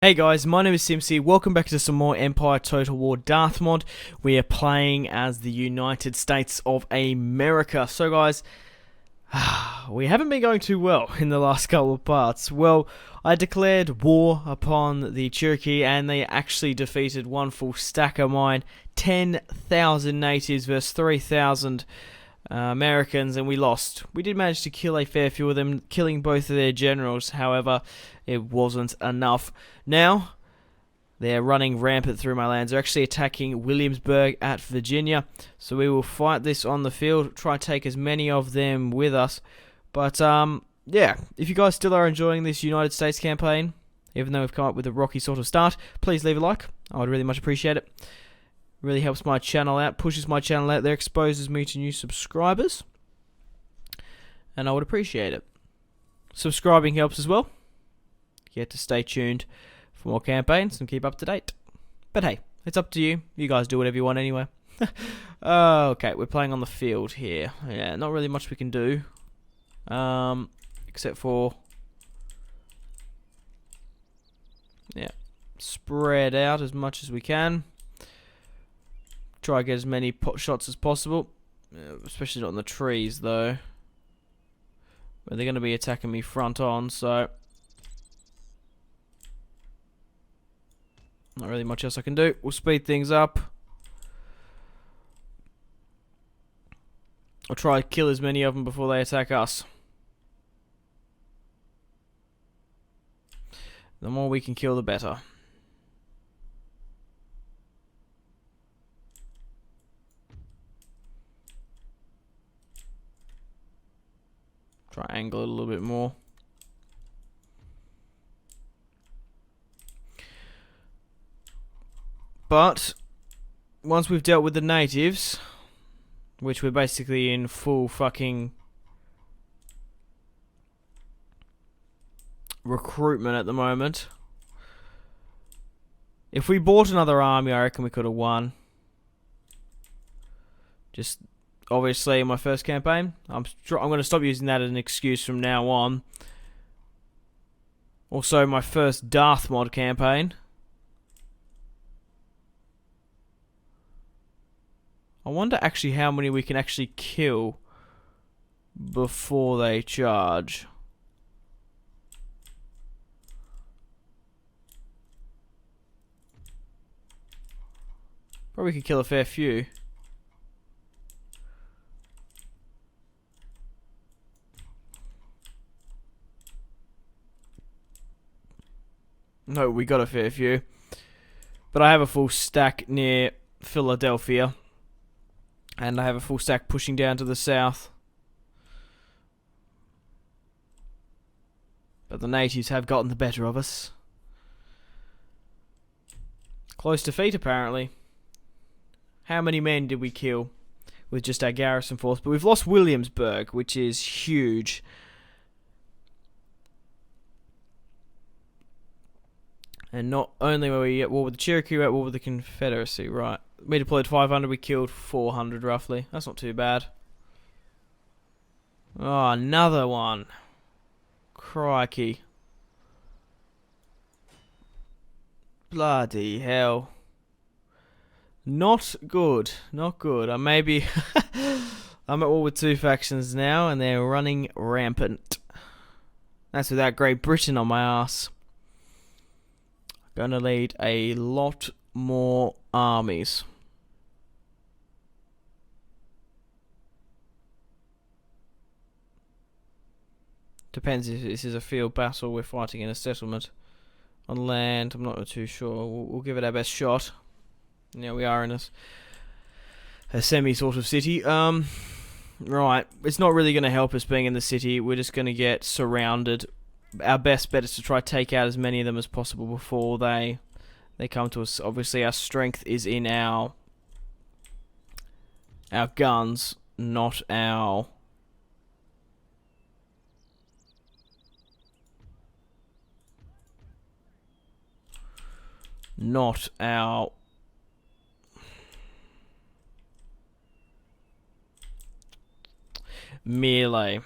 Hey guys, my name is Simpzy. Welcome back to some more Empire Total War Darthmod. We are playing as the United States of America. So guys, we haven't been going too well in the last couple of parts. Well, I declared war upon the Cherokee and they actually defeated one full stack of mine. 10,000 natives versus 3,000 Americans, and we lost. We did manage to kill a fair few of them, killing both of their generals. However, it wasn't enough. Now, they're running rampant through my lands. They're actually attacking Williamsburg at Virginia. So we will fight this on the field, try to take as many of them with us. But, yeah, if you guys still are enjoying this United States campaign, even though we've come up with a rocky sort of start, please leave a like. I would really much appreciate it. Really helps my channel out, pushes my channel out there, exposes me to new subscribers. And I would appreciate it. Subscribing helps as well. You have to stay tuned for more campaigns and keep up to date. But hey, it's up to you. You guys do whatever you want anyway. Okay, we're playing on the field here. Yeah, not really much we can do. Except for... yeah, spread out as much as we can. Try to get as many pot shots as possible. Especially not on the trees, though. But they're going to be attacking me front on, so... not really much else I can do. We'll speed things up. I'll try to kill as many of them before they attack us. The more we can kill, the better. Try and angle it a little bit more. But once we've dealt with the natives, which we're basically in full fucking recruitment at the moment. If we bought another army, I reckon we could have won. Just obviously in my first campaign, I'm going to stop using that as an excuse from now on. Also, my first Darthmod campaign. I wonder actually how many we can actually kill before they charge. Probably could kill a fair few. No, we got a fair few. But I have a full stack near Philadelphia. And I have a full stack pushing down to the south. But the natives have gotten the better of us. Close defeat, apparently. How many men did we kill with just our garrison force? But we've lost Williamsburg, which is huge. And not only were we at war with the Cherokee, we were at war with the Confederacy, right. We deployed 500, we killed 400 roughly. That's not too bad. Oh, another one. Crikey. Bloody hell. Not good. Not good. I'm at war with two factions now, and they're running rampant. That's without Great Britain on my ass. Gonna lead a lot more armies. Depends if this is a field battle, we're fighting in a settlement. On land, I'm not too sure. We'll give it our best shot. Yeah, we are in a semi sort of city. Right, it's not really going to help us being in the city. We're just going to get surrounded. Our best bet is to try to take out as many of them as possible before they come to us. Obviously, our strength is in our guns, not our melee.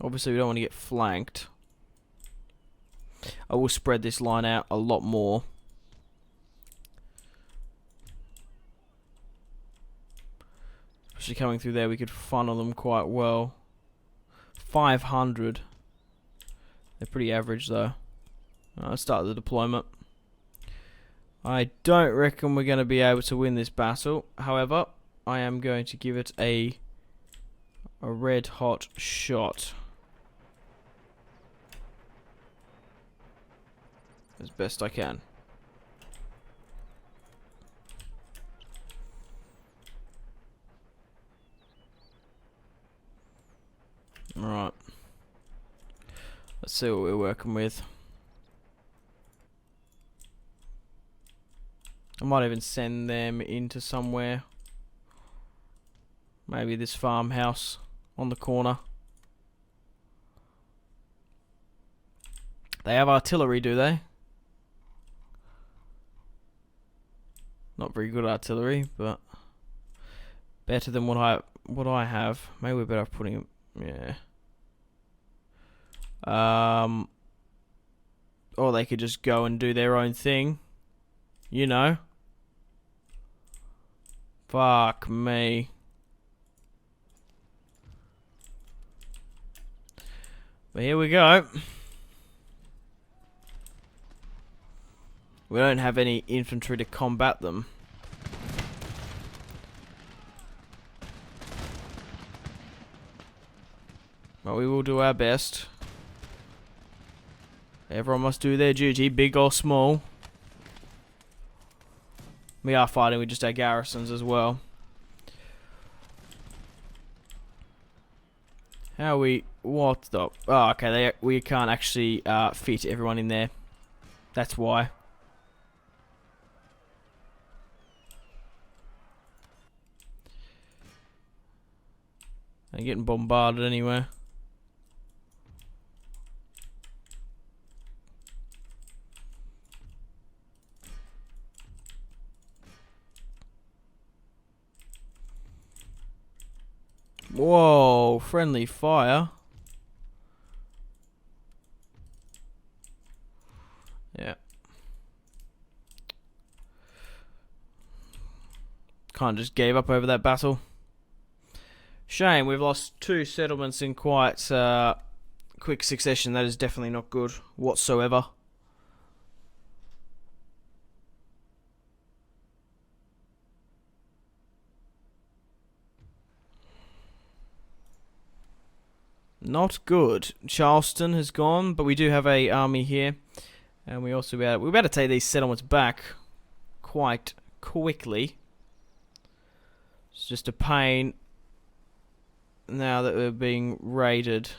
Obviously, we don't want to get flanked. I will spread this line out a lot more. Especially coming through there, we could funnel them quite well. 500. They're pretty average, though. Let's start the deployment. I don't reckon we're going to be able to win this battle. However, I am going to give it a red hot shot. As best I can. Alright. Let's see what we're working with. I might even send them into somewhere. Maybe this farmhouse on the corner. They have artillery, do they? Not very good artillery, but better than what I have. Maybe we're better off putting them. Yeah. Or they could just go and do their own thing. You know. Fuck me. But here we go. We don't have any infantry to combat them. But we will do our best. Everyone must do their duty, big or small. We are fighting with just our garrisons as well. How we... What the... Oh, okay, we can't actually fit everyone in there. That's why. They're getting bombarded anyway. Whoa, friendly fire. Yeah. Kind of just gave up over that battle. Shame, we've lost 2 settlements in quite quick succession. That is definitely not good whatsoever. Not good. Charleston has gone, but we do have a army here. And we also we're about to take these settlements back quite quickly. It's just a pain now that we're being raided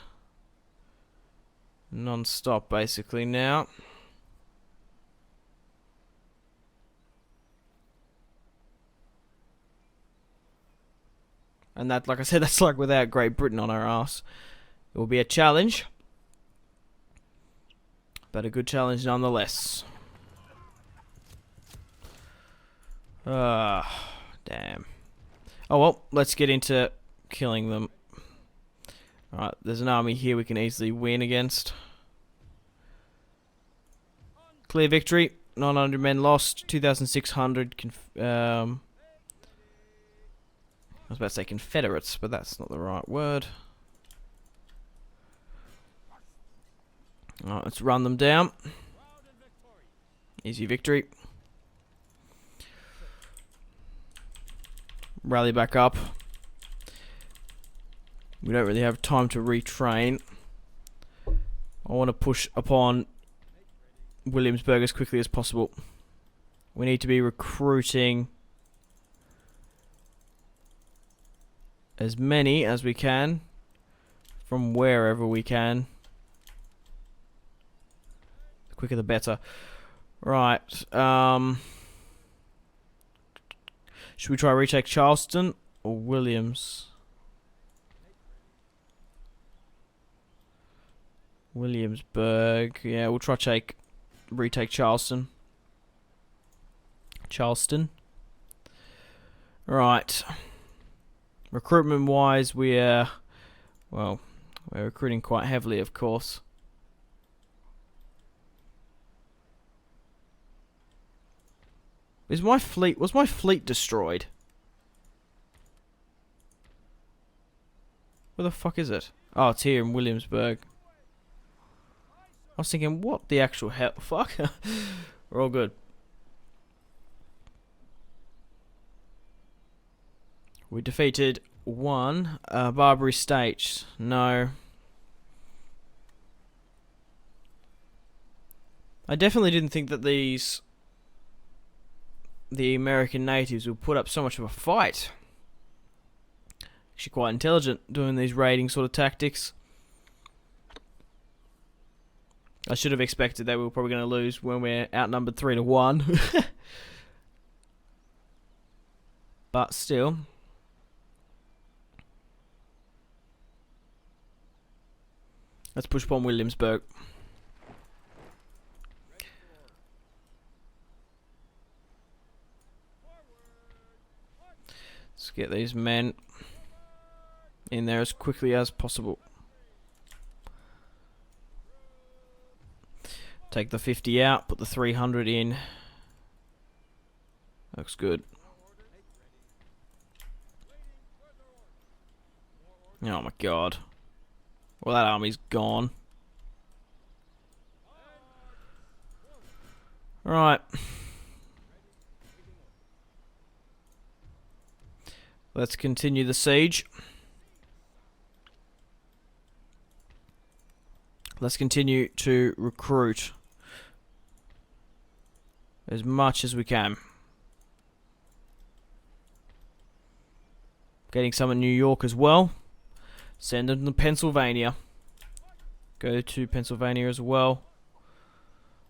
non-stop basically now. And that, like I said, that's like without Great Britain on our ass. It will be a challenge, but a good challenge nonetheless. Damn. Oh well, let's get into killing them. Alright, there's an army here we can easily win against. Clear victory. 900 men lost. 2,600 I was about to say Confederates, but that's not the right word. Alright, let's run them down. Easy victory. Rally back up. We don't really have time to retrain. I want to push upon Williamsburg as quickly as possible. We need to be recruiting as many as we can from wherever we can. The quicker the better. Right. Should we try to retake Charleston or Williamsburg? Yeah, we'll try to retake Charleston. Right. Recruitment wise, we're, well, We're recruiting quite heavily, of course. Was my fleet destroyed? Where the fuck is it? Oh, it's here in Williamsburg. I was thinking, what the actual hell? Fuck. We're all good. We defeated one. Barbary States. No. I definitely didn't think that the American natives would put up so much of a fight. Actually quite intelligent doing these raiding sort of tactics. I should have expected that we were probably going to lose when we're outnumbered 3-1. But still. Let's push upon Williamsburg. Let's get these men in there as quickly as possible. Take the 50 out, put the 300 in. Looks good. Oh my god. Well, that army's gone. Right. Let's continue the siege. Let's continue to recruit as much as we can. Getting some in New York as well. Send them to Pennsylvania. Go to Pennsylvania as well.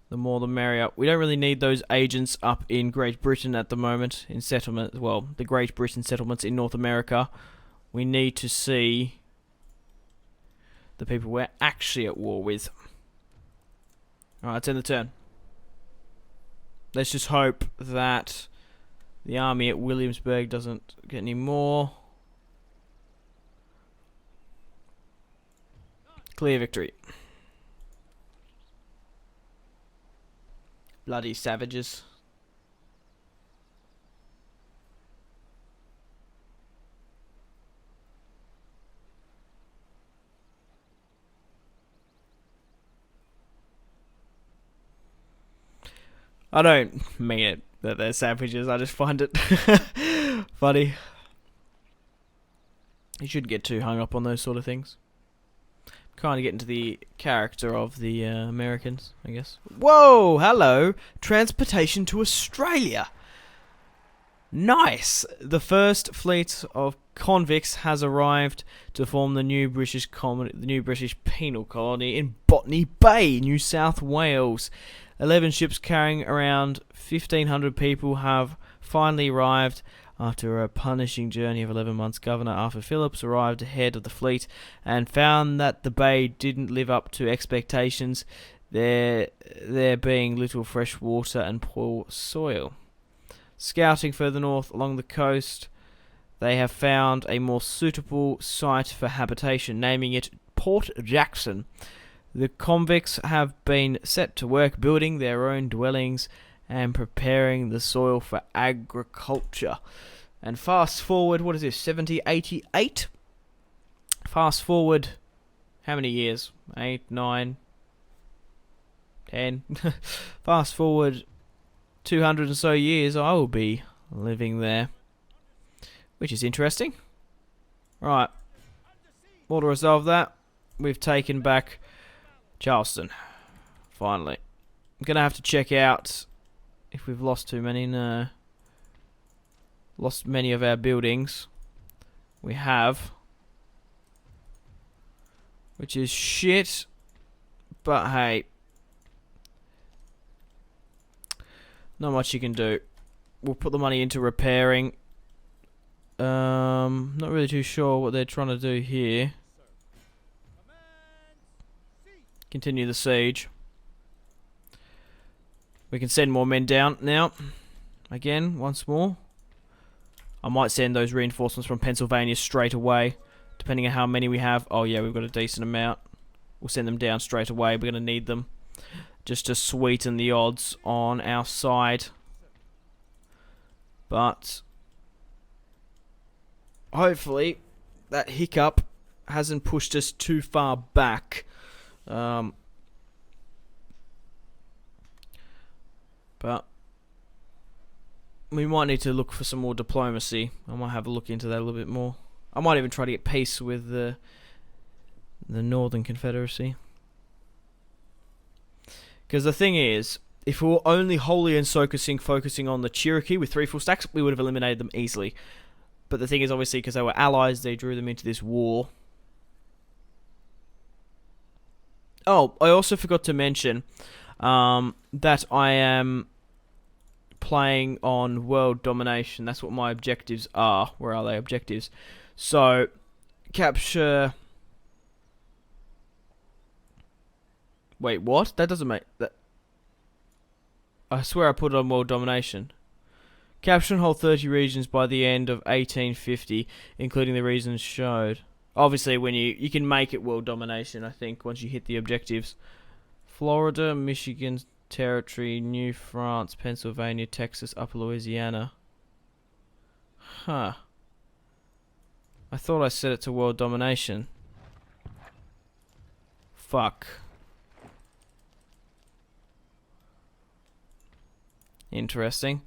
The more the merrier. We don't really need those agents up in Great Britain at the moment. In settlement, well, the Great Britain settlements in North America. We need to see the people we're actually at war with. Alright, let's end the turn. Let's just hope that the army at Williamsburg doesn't get any more. Clear victory. Bloody savages. I don't mean it that they're savages, I just find it funny. You shouldn't get too hung up on those sort of things. Kind of get into the character of the Americans, I guess. Whoa, hello. Transportation to Australia. Nice. The first fleet of convicts has arrived to form the new British penal colony in Botany Bay, New South Wales. 11 ships carrying around 1,500 people have finally arrived. After a punishing journey of 11 months, Governor Arthur Phillips arrived ahead of the fleet and found that the bay didn't live up to expectations, there being little fresh water and poor soil. Scouting further north along the coast, they have found a more suitable site for habitation, naming it Port Jackson. The convicts have been set to work building their own dwellings and preparing the soil for agriculture. And fast forward, what is this, 7088? Fast forward, how many years? 8, 9, 10? Fast forward 200 and so years, I will be living there. Which is interesting. Right. Well, to resolve that, we've taken back Charleston. Finally. I'm going to have to check out if we've lost too many. No. Lost many of our buildings. We have. Which is shit. But hey. Not much you can do. We'll put the money into repairing. Not really too sure what they're trying to do here. Continue the siege. We can send more men down now. Again, once more. I might send those reinforcements from Pennsylvania straight away to depending on how many we have. Oh yeah, we've got a decent amount. We'll send them down straight away. We're going to need them just to sweeten the odds on our side. But hopefully that hiccup hasn't pushed us too far back. But we might need to look for some more diplomacy. I might have a look into that a little bit more. I might even try to get peace with the Northern Confederacy. Because the thing is, if we were only wholly and focusing on the Cherokee with 3 full stacks, we would have eliminated them easily. But the thing is, obviously, because they were allies, they drew them into this war. Oh, I also forgot to mention that I am playing on world domination. That's what my objectives are. Where are they? Objectives. So, capture... Wait, what? That doesn't make... that. I swear I put it on world domination. Capture and hold 30 regions by the end of 1850, including the regions showed. Obviously, when you can make it world domination, I think, once you hit the objectives. Florida, Michigan Territory, New France, Pennsylvania, Texas, Upper Louisiana. Huh. I thought I set it to world domination. Fuck. Interesting.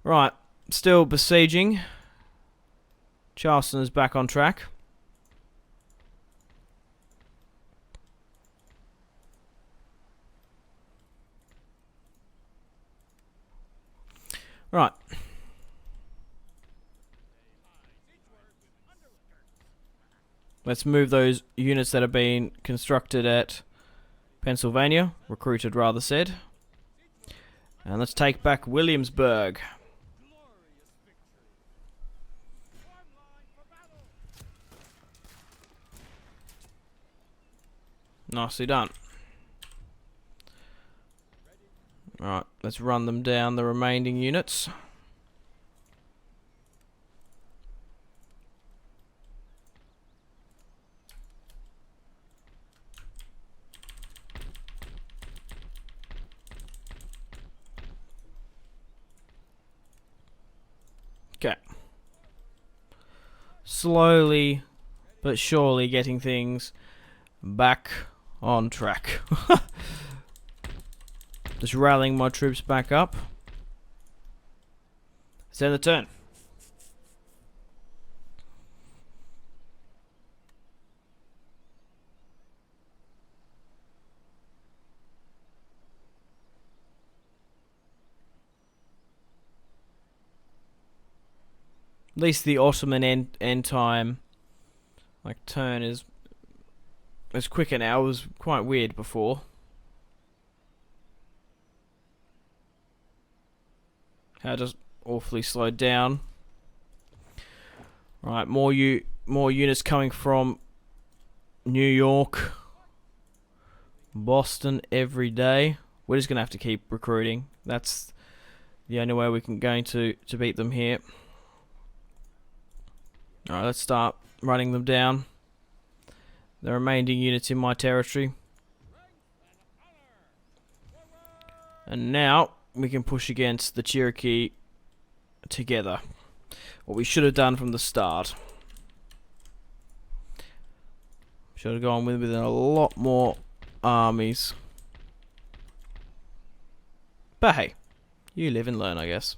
Right, still besieging. Charleston is back on track. Right. Let's move those units that have been constructed at Pennsylvania, recruited rather said. And let's take back Williamsburg. Nicely done. Alright, let's run them down, the remaining units. Okay. Slowly but surely getting things back on track. Just rallying my troops back up. Send the turn. At least the Ottoman end time, like turn, is quicker now. It was quite weird before. How just awfully slowed down. Right, more units coming from New York, Boston every day. We're just gonna have to keep recruiting. That's the only way we can going to beat them here. Alright, let's start running them down. The remaining units in my territory. And now we can push against the Cherokee together. What we should have done from the start. Should have gone with a lot more armies. But hey, you live and learn, I guess.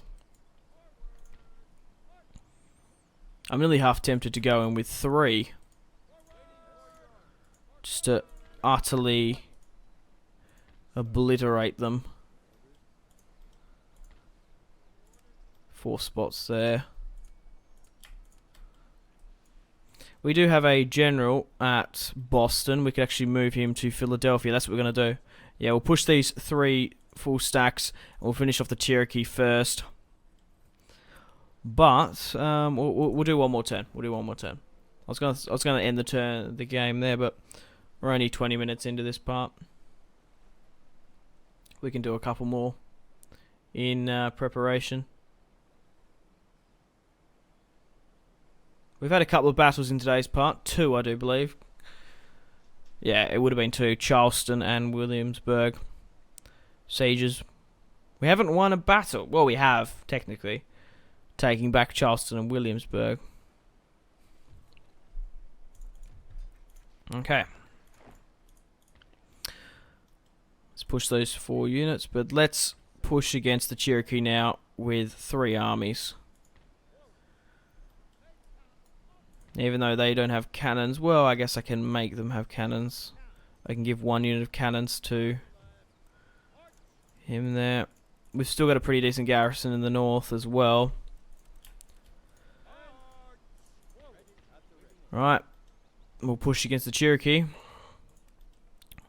I'm really half tempted to go in with 3. Just to utterly obliterate them. 4 spots there. We do have a general at Boston. We could actually move him to Philadelphia. That's what we're going to do. Yeah, we'll push these 3 full stacks. And we'll finish off the Cherokee first. But we'll do one more turn. We'll do one more turn. I was gonna end the game there, but we're only 20 minutes into this part. We can do a couple more in preparation. We've had a couple of battles in today's part. 2, I do believe. Yeah, it would have been 2. Charleston and Williamsburg. Sieges. We haven't won a battle. Well, we have, technically. Taking back Charleston and Williamsburg. Okay. Let's push those 4 units, but let's push against the Cherokee now with 3 armies. Even though they don't have cannons, well, I guess I can make them have cannons. I can give 1 unit of cannons to him there. We've still got a pretty decent garrison in the north as well. Right, we'll push against the Cherokee.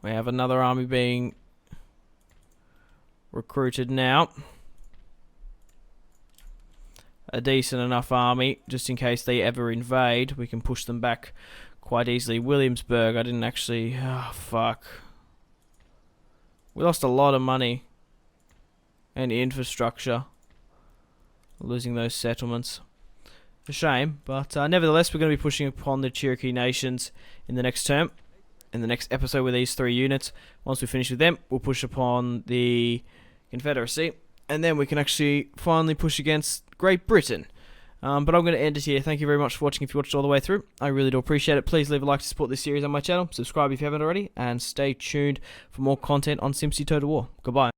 We have another army being recruited now. A decent enough army, just in case they ever invade. We can push them back quite easily. Williamsburg, I didn't actually... Oh, fuck. We lost a lot of money. And infrastructure. Losing those settlements. A shame, but nevertheless, we're going to be pushing upon the Cherokee nations in the next term. In the next episode with these 3 units. Once we finish with them, we'll push upon the Confederacy. And then we can actually finally push against Great Britain. But I'm going to end it here. Thank you very much for watching if you watched all the way through. I really do appreciate it. Please leave a like to support this series on my channel. Subscribe if you haven't already. And stay tuned for more content on Simpzy Total War. Goodbye.